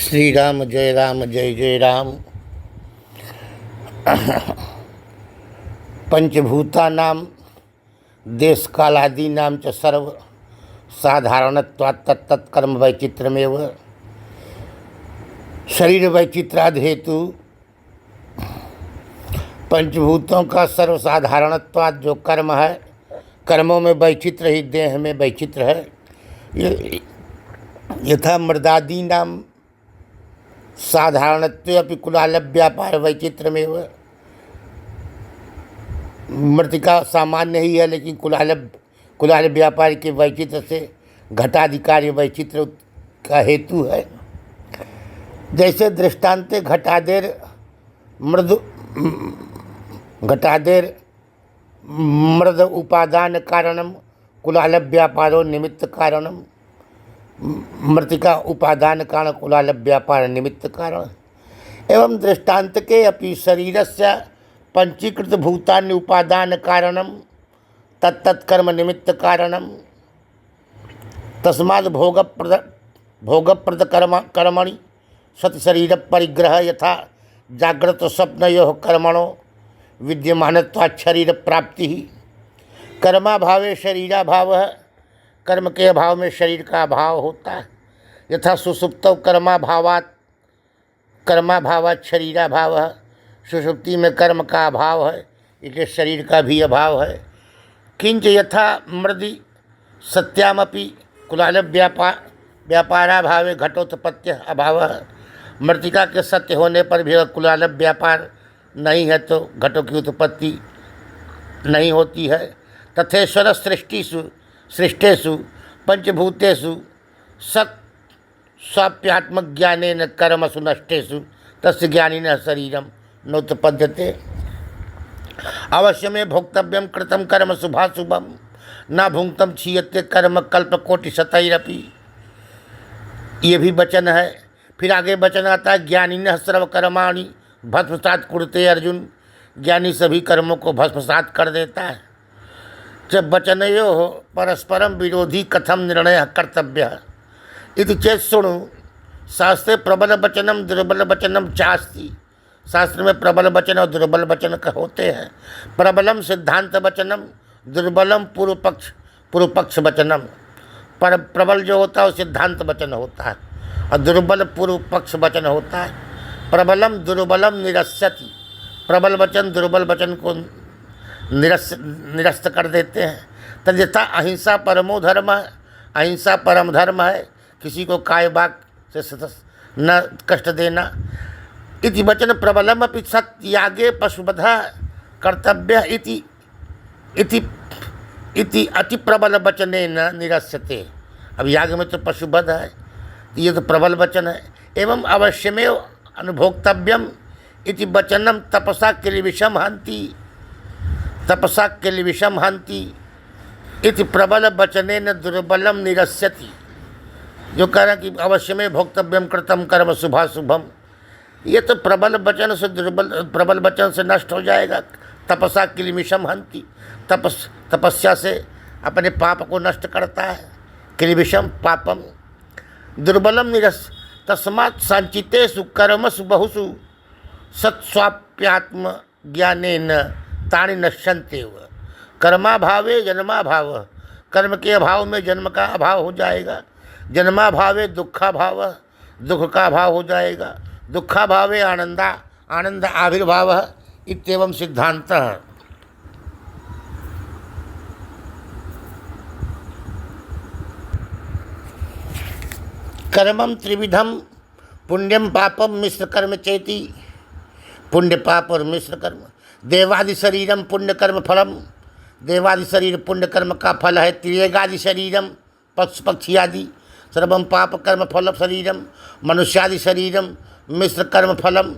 श्री राम जय जय राम। पंचभूतानां देश कालादीनां च सर्व साधारणत्वात् तत्तत्कर्म वैचित्रमेव। शरीर वैचित्राद हेतु पंचभूतों का सर्वसाधारणत्वाद जो कर्म है, कर्मों में वैचित्र ही देह में वैचित्र है। यथा मृदादीनां साधारणत्वे अपि कुलालभ व्यापार वैचित्रमेव। मृतिका सामान्य ही है, लेकिन कुलाल व्यापार के वैचित्र से घटाधिकारी वैचित्र का हेतु है। जैसे दृष्टान्ते घटादेर मृद उपादान कारणम कुलाल व्यापारो निमित्त कारणम। मृतिका उपादान कारण कुलाल व्यापार निमित्त कारण एवं दृष्टान्त के अपि शरीरस्य पंचीकृत भूतानि उपादान कारणम तत्तत्कर्म निमित्त कारणम। तस्माद् भोगप्रद कर्मणि सत शरीर परिग्रह यथा जागृत स्वप्नयोः कर्मणो विद्यमानत्वात् शरीर प्राप्ति। कर्माभावे शरीराभावः, कर्म के अभाव में शरीर का अभाव होता है। यथा सुषुप्तौ कर्माभावात् शरीराभाव है। सुषुप्ति में कर्म का अभाव है, इसलिए शरीर का भी अभाव है। किंच यथा मृदि सत्यामपि कुलाल व्यापाराभावे घटोत्पत्ति अभाव है। मृतिका के सत्य होने पर भी अगर कुलाल व्यापार नहीं है तो घटों की उत्पत्ति नहीं होती है। तथेश्वर सृष्टेषु पंचभूतेषु सत् स्वाप्यात्मक ज्ञानेन कर्मसु नष्टेषु तस्य ज्ञानिनः शरीरम नोत्पद्यते। अवश्य में भोक्तव्यम कृतम कर्म शुभाशुभम न भुंक्तम क्षीयते कर्म कल्पकोटि शतैरपि। ये भी वचन है। फिर आगे वचन आता है ज्ञानिनः सर्वकर्माणि भस्मसात् कुरुते। अर्जुन, ज्ञानी सभी कर्मों को भस्मसात कर देता है। जब वचनयोः परस्परम विरोधी कथम निर्णय कर्तव्य इति चेत् शृणु। शास्त्रे प्रबल वचनम दुर्बल वचनम चास्ति। शास्त्र में प्रबल वचन और दुर्बल वचन होते हैं। प्रबलम सिद्धांत वचनम, दुर्बलम पूर्व पक्ष वचनम। पर प्रबल जो होता है वो सिद्धांत वचन होता है और दुर्बल पूर्व पक्ष वचन होता है। प्रबलम दुर्बलम निरस्यति। प्रबल वचन दुर्बल वचन को निरस्त कर देते हैं। तद्यथा अहिंसा परमो धर्म है। अहिंसा परम धर्म है। किसी को काय वाक से न कष्ट देना। इति वचन प्रबलम अपि सत्यागे पशुवधः कर्तव्य इति अति प्रबल वचने न निरस्यते। अब याग में तो पशुवध है, ये तो प्रबल वचन है। एवं अवश्यमेव अनुभोक्तव्यम इति वचनम तपसा किलविषम हन्ति इति प्रबल वचनेन दुर्बलम निरस्यति। जो कह रहा है कि अवश्य में भोक्तव्यम कृतम कर्म शुभाशुभम, ये तो प्रबल वचन से नष्ट हो जाएगा। तपसा किलमिषम हन्ति, तपस्या से अपने पाप को नष्ट करता है। किलमिषम पापम दुर्बलम निरस। तस्मात् संचितेषु कर्मसु बहुषु सत्स्वाप्यात्म ज्ञानेन तानि नश्यन्त्येव। कर्माभावे जन्माभाव। कर्म के अभाव में जन्म का अभाव हो जाएगा। जन्माभावे दुखाभाव, दुख का अभाव हो जाएगा। दुखाभावे आनंद आविर्भाव इत्येवं सिद्धान्तः। कर्मं त्रिविधम पुण्यम पापम मिश्र कर्म चेति। पुण्य पाप और मिश्र कर्म। देवादि शरीरम पुण्य कर्म फलम। देवादि शरीर पुण्य कर्म का फल है। त्रियगादि शरीरम पक्षी आदि सर्वम पाप कर्म फल शरीरम। मनुष्यादि शरीरम मिश्र कर्म फलम।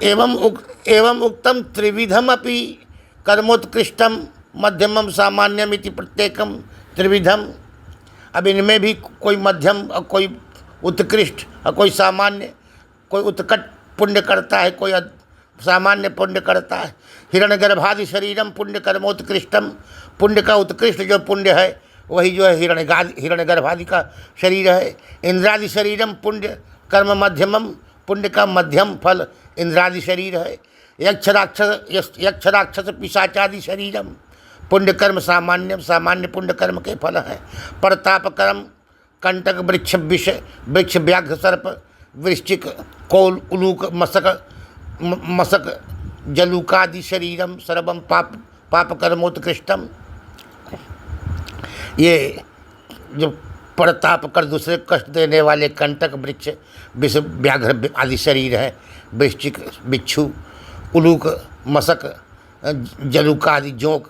एवं उक्तम त्रिविधम अपि कर्मोत्कृष्टम मध्यमम सामान्यम इति प्रत्येकम त्रिविधम। अब इनमें भी कोई मध्यम और कोई उत्कृष्ट और कोई सामान्य। कोई उत्कट पुण्य करता है, कोई सामान्य पुण्य करता है। हिरण्यगर्भादि शरीरम पुण्य कर्मोत्कृष्टम। पुण्य का उत्कृष्ट जो पुण्य है वही जो है हिरण्यगर्भ आदि का शरीर है। इंद्रादि शरीरम पुण्य कर्म मध्यमम, पुण्य का मध्यम फल इंद्रादि शरीर है। यक्ष राक्षस पिशाचादि शरीरम, पुण्य कर्म सामान्यम, सामान्य पुण्य कर्म के फल है। प्रताप कर्म कंटक वृक्ष वृक्ष व्याघ्र सर्प वृश्चिक कौल उलूक मसक जलूकादि शरीरम सर्वम पाप कर्मोत्कृष्टम। ये जो प्रताप कर दूसरे कष्ट देने वाले कंटक वृक्ष विष व्याघ्र आदि शरीर है, वृश्चिक बिच्छू उलूक मसक जलूकादि जोंक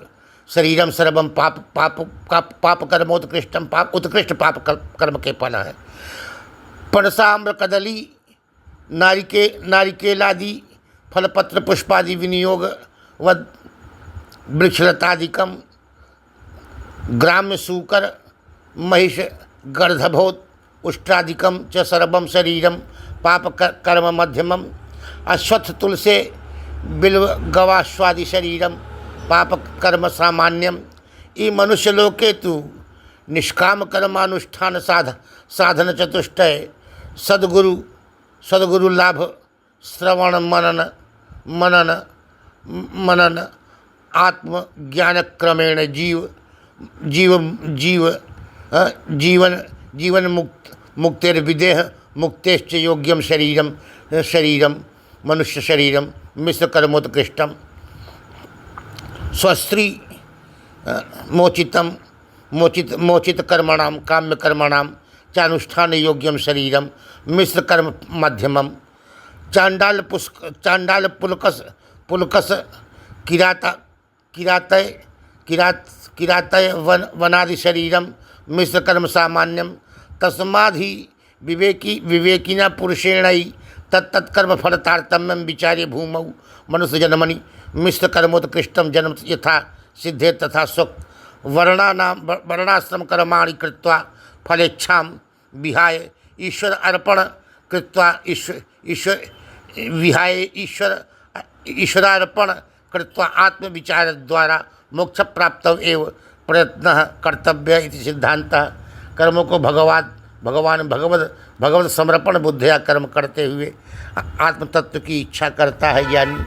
शरीरम सर्वम पाप कर्मोत्कृष्टम, उत्कृष्ट पाप कर्म के फल है। पणसाम्र कदली नारिकेलादि फलपत्र पुष्पादि विनियोग व वृक्षलतादिकम ग्राम्य सूकर महिष गर्धभोत उष्ट्रादिकम च सर्वम शरीरम पाप कर्म मध्यमम। अश्वत्थ तुलसे बिल्व गवाश्वादि शरीरम पाप कर्म सामान्यम। ई मनुष्य लोके तु निष्काम कर्मानुष्ठान साधन चतुष्टय सद्गुरु लाभ श्रवण मनन आत्मज्ञान क्रमेण जीवन मुक्तिर्विदेह मुक्तेश्च योग्यम शरीरम मनुष्य शरीरम मिश्र कर्मोत्कृष्टम। स्वस्त्री मोचित कर्मणाम काम्य कर्मणाम चानुष्ठान योग्यम शरीरम मिश्र कर्म मध्यमम। चांडाल पुलकस किरातय वनादि शरीरम मिश्र कर्म सामान्यम। तस्माद्धि विवेकिना पुरुषेण तत्कर्म फल तारतम्यम विचार्य भूमौ मनुष्य जन्मनि मिश्र कर्मोत्कृष्टम जन्म यथा सिद्धे तथा सुख। वर्णाश्रम कर्माणि कृत्वा फलेच्छां विहाय ईश्वर अर्पण कृत्वा ईश्वरार्पण कृत्वा आत्मविचार द्वारा मोक्ष प्राप्त एव प्रयत्न कर्तव्य इति सिद्धांतः। कर्मों को भगवत समर्पण बुद्धिया कर्म करते हुए आत्म तत्व की इच्छा करता है ज्ञानी।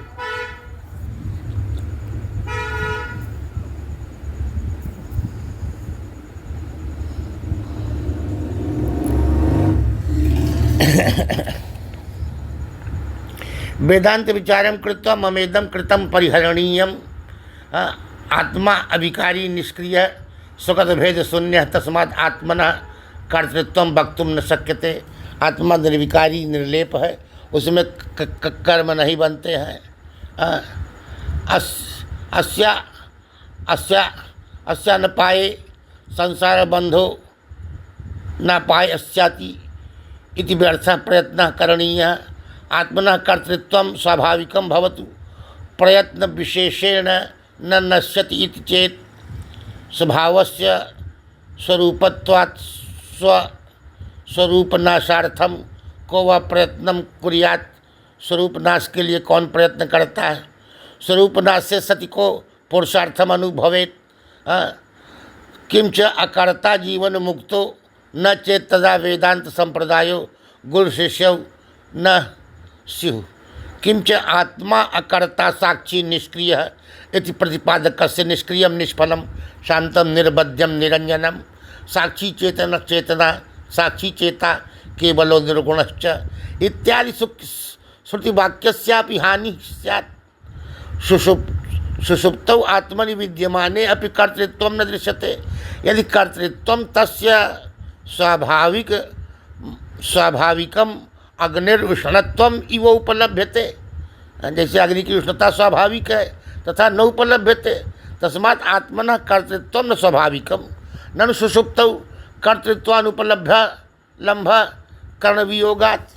वेदांत विचारम कृत्वा ममेदम कृतम परिहरणीयम। आत्मा अविकारी निष्क्रिय सुखद भेद शून्य तस्मात् आत्मना कर्तृत्व वक्तुम न शक्यते। आत्मा निर्विकारी निर्लेप है, उसमें कर्म नहीं बनते हैं। अस्या न पाए संसार बंधो न पाए अस्याति इति व्यर्थः प्रयत्नः करणीयः। आत्मनः कर्तृत्वं स्वाभाविकं भवतु प्रयत्न विशेषेण न नश्यति इति चेत् स्वभावस्य स्वरूपत्वात् स्वरूपनाशार्थम को वह प्रयत्न कुर्यात्। स्वरूपनाश के लिए कौन प्रयत्न करता है? स्वरूपनाश से सति को पुरुषार्थम अनुभवेत। किंच अकर्ता जीवन मुक्तो न चेत तदा वेदांत संप्रदायो गुरु शिष्यौ न स्युः। किंच आत्मा अकर्ता साक्षी निष्क्रिय इति प्रतिपादकस्य निष्क्रियम निष्फलम शांतम निर्बध्यम निरंजनम। साक्षी चेतना साक्षी चेता केवलो निर्गुणश्च इत्यादि श्रुतिवाक्यस्यापि हानि स्यात्। सुषुप्तौ आत्मनि विद्यमाने अपि कर्तृत्वं न दृश्यते। यदि कर्तृत्वं तस्य स्वाभाविकम अग्निर्उष्णत्वम इव उपलभ्यते। जैसे अग्नि की उष्णता स्वाभाविक है तथा न उपलभ्यते। तस्मात् आत्मनः कर्तृत्वं न स्वाभाविकम ननु सुषुप्तौ कर्तृत्वानुपलभ्य लम्भ कर्णवियोगात्।